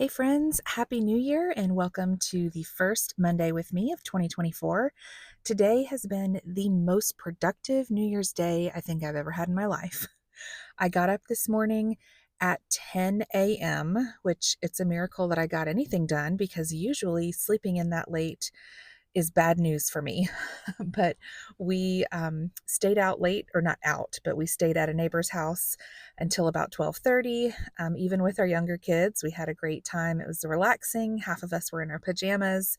Hey friends, Happy New Year and welcome to the first Monday with me of 2024. Today has been the most productive New Year's Day I think I've ever had in my life. I got up this morning at 10 a.m., which it's a miracle that I got anything done because usually sleeping in that late is bad news for me. But we stayed out late, or not out, but we stayed at a neighbor's house until about 12:30. Even with our younger kids, we had a great time. It was relaxing. Half of us were in our pajamas.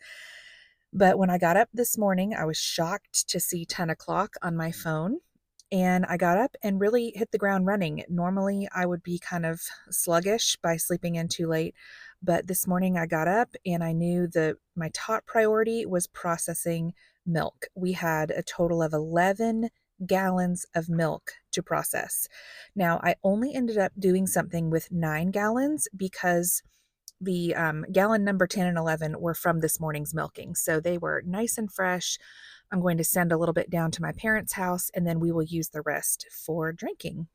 But when I got up this morning, I was shocked to see 10 o'clock on my phone. And I got up and really hit the ground running. Normally, I would be kind of sluggish by sleeping in too late. But this morning, I got up and I knew that my top priority was processing milk. We had a total of 11 gallons of milk to process. Now, I only ended up doing something with 9 gallons because the gallon number 10 and 11 were from this morning's milking. So they were nice and fresh. I'm going to send a little bit down to my parents' house and then we will use the rest for drinking.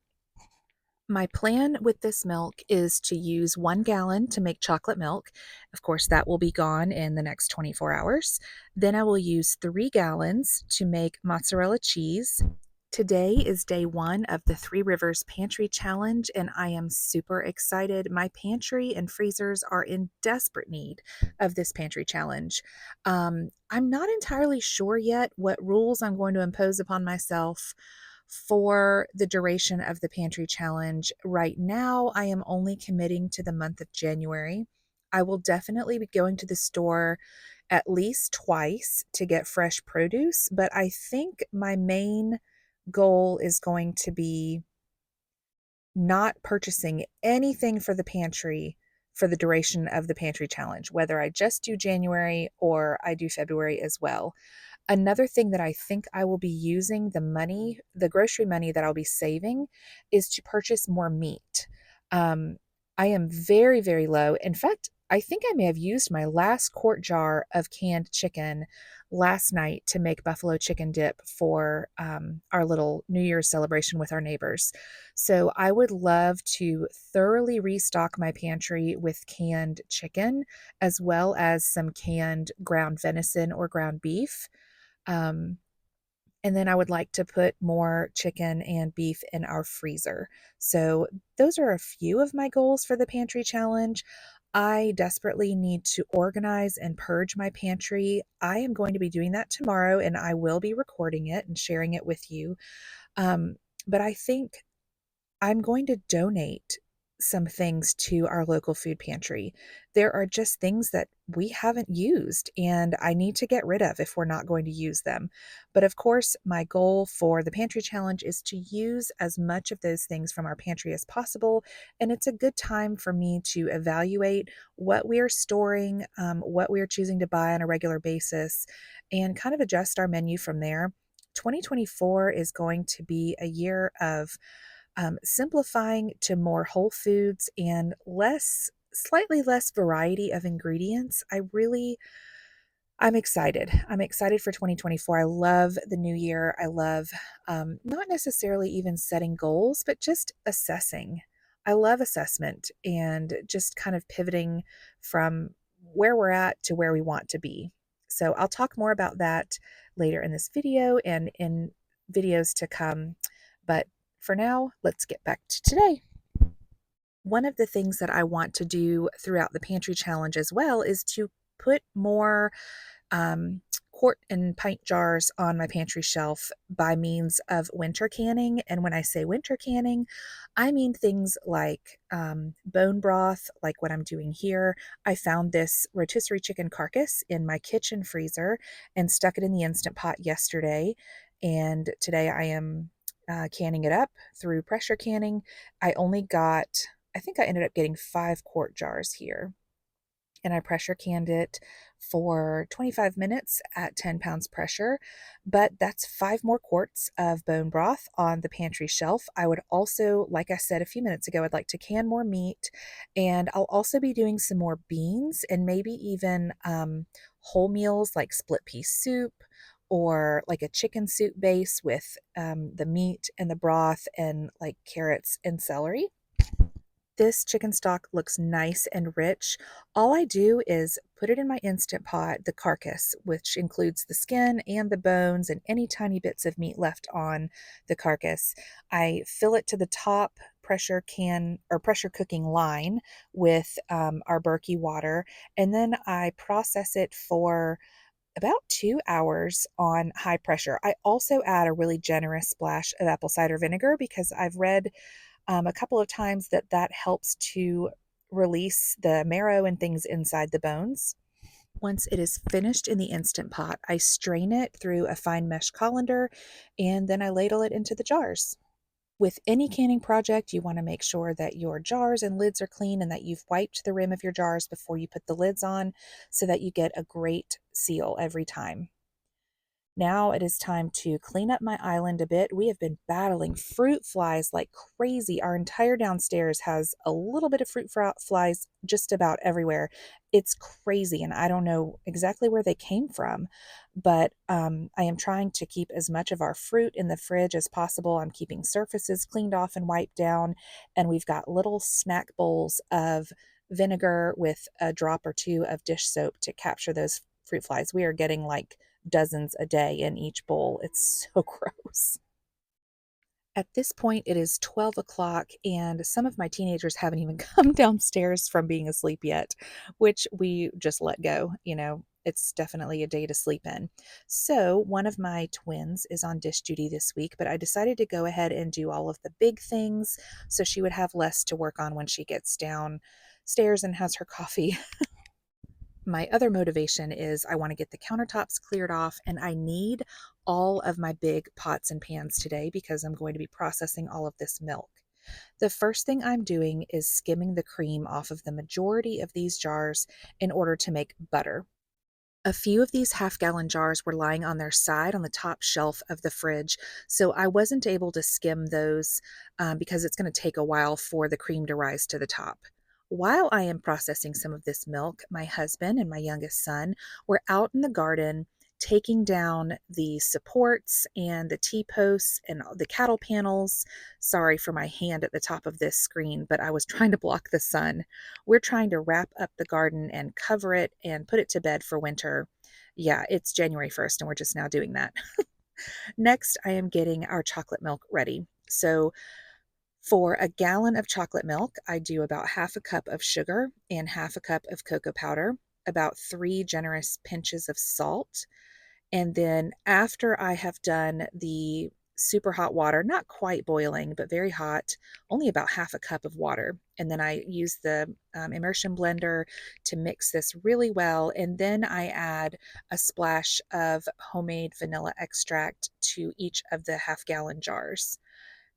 My plan with this milk is to use 1 gallon to make chocolate milk. Of course, that will be gone in the next 24 hours. Then I will use 3 gallons to make mozzarella cheese. Today is day one of the Three Rivers Pantry Challenge, and I am super excited. My pantry and freezers are in desperate need of this pantry challenge. I'm not entirely sure yet what rules I'm going to impose upon myself for the duration of the pantry challenge. Right now, I am only committing to the month of January. I will definitely be going to the store at least twice to get fresh produce, but I think my main goal is going to be not purchasing anything for the pantry for the duration of the pantry challenge, whether I just do January or I do February as well. Another thing that I think I will be using the grocery money that I'll be saving, is to purchase more meat. Um, I am very, very low. In fact, I think I may have used my last quart jar of canned chicken last night to make buffalo chicken dip for our little New Year's celebration with our neighbors. So I would love to thoroughly restock my pantry with canned chicken, as well as some canned ground venison or ground beef. Um, and then I would like to put more chicken and beef in our freezer. So, those are a few of my goals for the pantry challenge. I desperately need to organize and purge my pantry. I am going to be doing that tomorrow and I will be recording it and sharing it with you. Um, but I think I'm going to donate some things to our local food pantry. There are just things that we haven't used and I need to get rid of if we're not going to use them. But of course, my goal for the pantry challenge is to use as much of those things from our pantry as possible. And it's a good time for me to evaluate what we are storing, what we are choosing to buy on a regular basis, and kind of adjust our menu from there. 2024 is going to be a year of simplifying to more whole foods and slightly less variety of ingredients. I'm excited. I'm excited for 2024. I love the new year. I love not necessarily even setting goals, but just assessing. I love assessment and just kind of pivoting from where we're at to where we want to be. So I'll talk more about that later in this video and in videos to come. But for now, let's get back to today. One of the things that I want to do throughout the pantry challenge as well is to put more um, quart and pint jars on my pantry shelf by means of winter canning. And when I say winter canning, I mean things like bone broth, like what I'm doing here. I found this rotisserie chicken carcass in my kitchen freezer and stuck it in the Instant Pot yesterday. And today I am canning it up through pressure canning. I think I ended up getting 5 quart jars here and I pressure canned it for 25 minutes at 10 pounds pressure. But that's 5 more quarts of bone broth on the pantry shelf. I would also, like I said a few minutes ago, I'd like to can more meat, and I'll also be doing some more beans and maybe even whole meals like split pea soup or like a chicken soup base with the meat and the broth and like carrots and celery. This chicken stock looks nice and rich. All I do is put it in my Instant Pot, the carcass, which includes the skin and the bones and any tiny bits of meat left on the carcass. I fill it to the top pressure can or pressure cooking line with our Berkey water, and then I process it for about 2 hours on high pressure. I also add a really generous splash of apple cider vinegar because I've read a couple of times that that helps to release the marrow and things inside the bones. Once it is finished in the Instant Pot, I strain it through a fine mesh colander and then I ladle it into the jars. With any canning project, you want to make sure that your jars and lids are clean and that you've wiped the rim of your jars before you put the lids on so that you get a great seal every time. Now it is time to clean up my island a bit. We have been battling fruit flies like crazy. Our entire downstairs has a little bit of fruit flies just about everywhere. It's crazy, and I don't know exactly where they came from, but I am trying to keep as much of our fruit in the fridge as possible. I'm keeping surfaces cleaned off and wiped down, and we've got little snack bowls of vinegar with a drop or two of dish soap to capture those fruit flies. We are getting like dozens a day in each bowl. It's so gross. At this point, it is 12 o'clock, and some of my teenagers haven't even come downstairs from being asleep yet, which we just let go. It's definitely a day to sleep in. So, one of my twins is on dish duty this week, but I decided to go ahead and do all of the big things so she would have less to work on when she gets downstairs and has her coffee. My other motivation is I want to get the countertops cleared off, and I need all of my big pots and pans today because I'm going to be processing all of this milk. The first thing I'm doing is skimming the cream off of the majority of these jars in order to make butter. A few of these half-gallon jars were lying on their side on the top shelf of the fridge, so I wasn't able to skim those because it's going to take a while for the cream to rise to the top. While I am processing some of this milk, my husband and my youngest son were out in the garden taking down the supports and the T-posts and the cattle panels. Sorry for my hand at the top of this screen, but I was trying to block the sun. We're trying to wrap up the garden and cover it and put it to bed for winter. Yeah, it's January 1st, and we're just now doing that. Next, I am getting our chocolate milk ready. So, for a gallon of chocolate milk, I do about half a cup of sugar and half a cup of cocoa powder, about 3 generous pinches of salt, and then after I have done the super hot water, not quite boiling, but very hot, only about half a cup of water. And then I use the immersion blender to mix this really well. And then I add a splash of homemade vanilla extract to each of the half-gallon jars.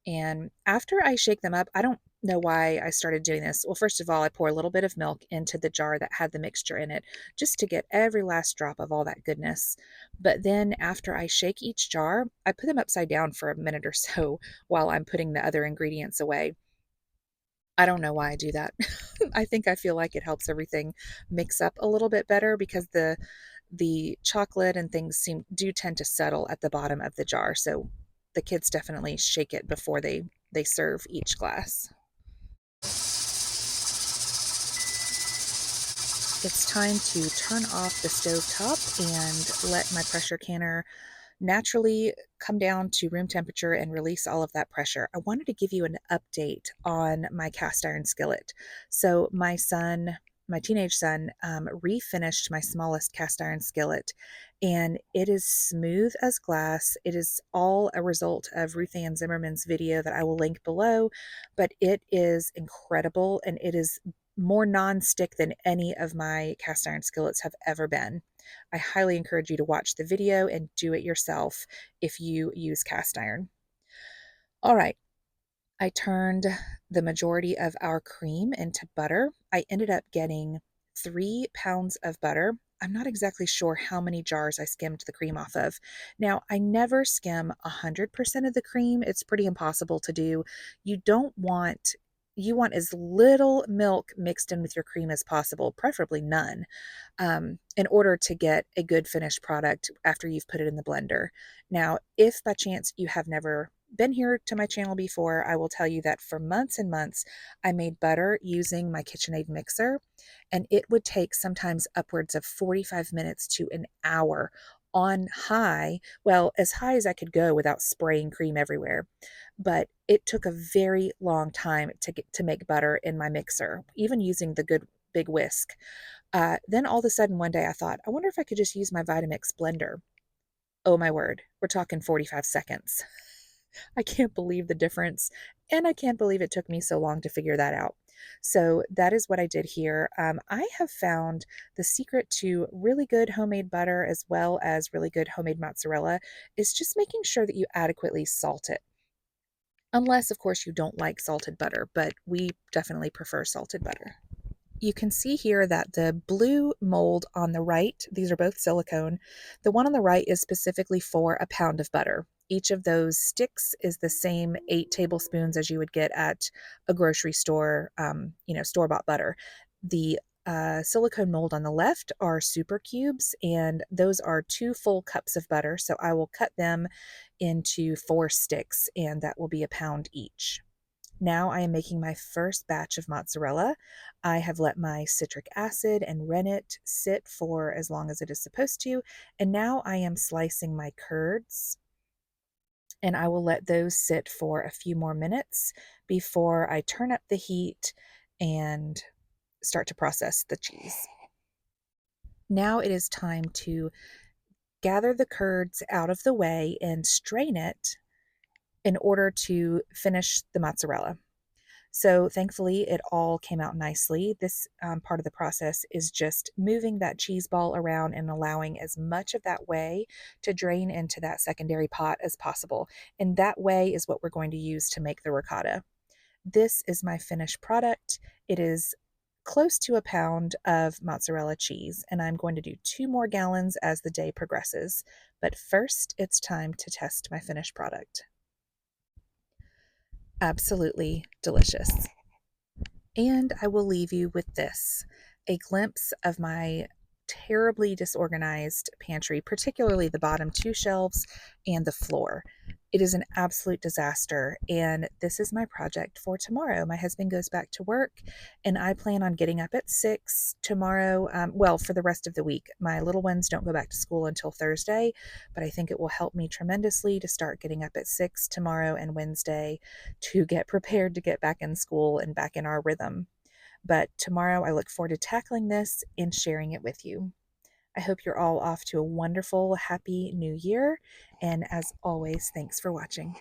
And after I shake them up, I don't know why I started doing this. Well, first of all, I pour a little bit of milk into the jar that had the mixture in it just to get every last drop of all that goodness. But then after I shake each jar, I put them upside down for a minute or so while I'm putting the other ingredients away. I don't know why I do that. I feel like it helps everything mix up a little bit better because the chocolate and things do tend to settle at the bottom of the jar. So the kids definitely shake it before they serve each glass. It's time to turn off the stove top and let my pressure canner naturally come down to room temperature and release all of that pressure. I wanted to give you an update on my cast iron skillet. So my teenage son, refinished my smallest cast iron skillet, and it is smooth as glass. It is all a result of Ruth Ann Zimmerman's video that I will link below, but it is incredible, and it is more non-stick than any of my cast iron skillets have ever been. I highly encourage you to watch the video and do it yourself if you use cast iron. All right, I turned the majority of our cream into butter. I ended up getting 3 pounds of butter. I'm not exactly sure how many jars I skimmed the cream off of. Now, I never skim 100% of the cream. It's pretty impossible to do. You don't want you want as little milk mixed in with your cream as possible, preferably none, in order to get a good finished product after you've put it in the blender. Now, if by chance you have never been here to my channel before, I will tell you that for months and months, I made butter using my KitchenAid mixer, and it would take sometimes upwards of 45 minutes to an hour on high, well, as high as I could go without spraying cream everywhere. But it took a very long time to make butter in my mixer, even using the good big whisk. Then all of a sudden one day I thought, I wonder if I could just use my Vitamix blender. Oh my word, we're talking 45 seconds. I can't believe the difference, and I can't believe it took me so long to figure that out. So that is what I did here. I have found the secret to really good homemade butter as well as really good homemade mozzarella is just making sure that you adequately salt it. Unless, of course, you don't like salted butter, but we definitely prefer salted butter. You can see here that the blue mold on the right, these are both silicone. The one on the right is specifically for a pound of butter. Each of those sticks is the same 8 tablespoons as you would get at a grocery store, store-bought butter. The silicone mold on the left are super cubes, and those are 2 full cups of butter. So I will cut them into 4 sticks, and that will be a pound each. Now I am making my first batch of mozzarella. I have let my citric acid and rennet sit for as long as it is supposed to, and now I am slicing my curds, and I will let those sit for a few more minutes before I turn up the heat and start to process the cheese. Now it is time to gather the curds out of the way and strain it in order to finish the mozzarella. So thankfully, it all came out nicely. This part of the process is just moving that cheese ball around and allowing as much of that whey to drain into that secondary pot as possible. And that whey is what we're going to use to make the ricotta. This is my finished product. It is close to a pound of mozzarella cheese, and I'm going to do 2 more gallons as the day progresses. But first, it's time to test my finished product. Absolutely delicious. And I will leave you with this, a glimpse of my terribly disorganized pantry, particularly the bottom 2 shelves and the floor. It is an absolute disaster, and this is my project for tomorrow. My husband goes back to work, and I plan on getting up at 6 tomorrow. Well, for the rest of the week. My little ones don't go back to school until Thursday, but I think it will help me tremendously to start getting up at 6 tomorrow and Wednesday to get prepared to get back in school and back in our rhythm. But tomorrow, I look forward to tackling this and sharing it with you. I hope you're all off to a wonderful, happy new year. And as always, thanks for watching.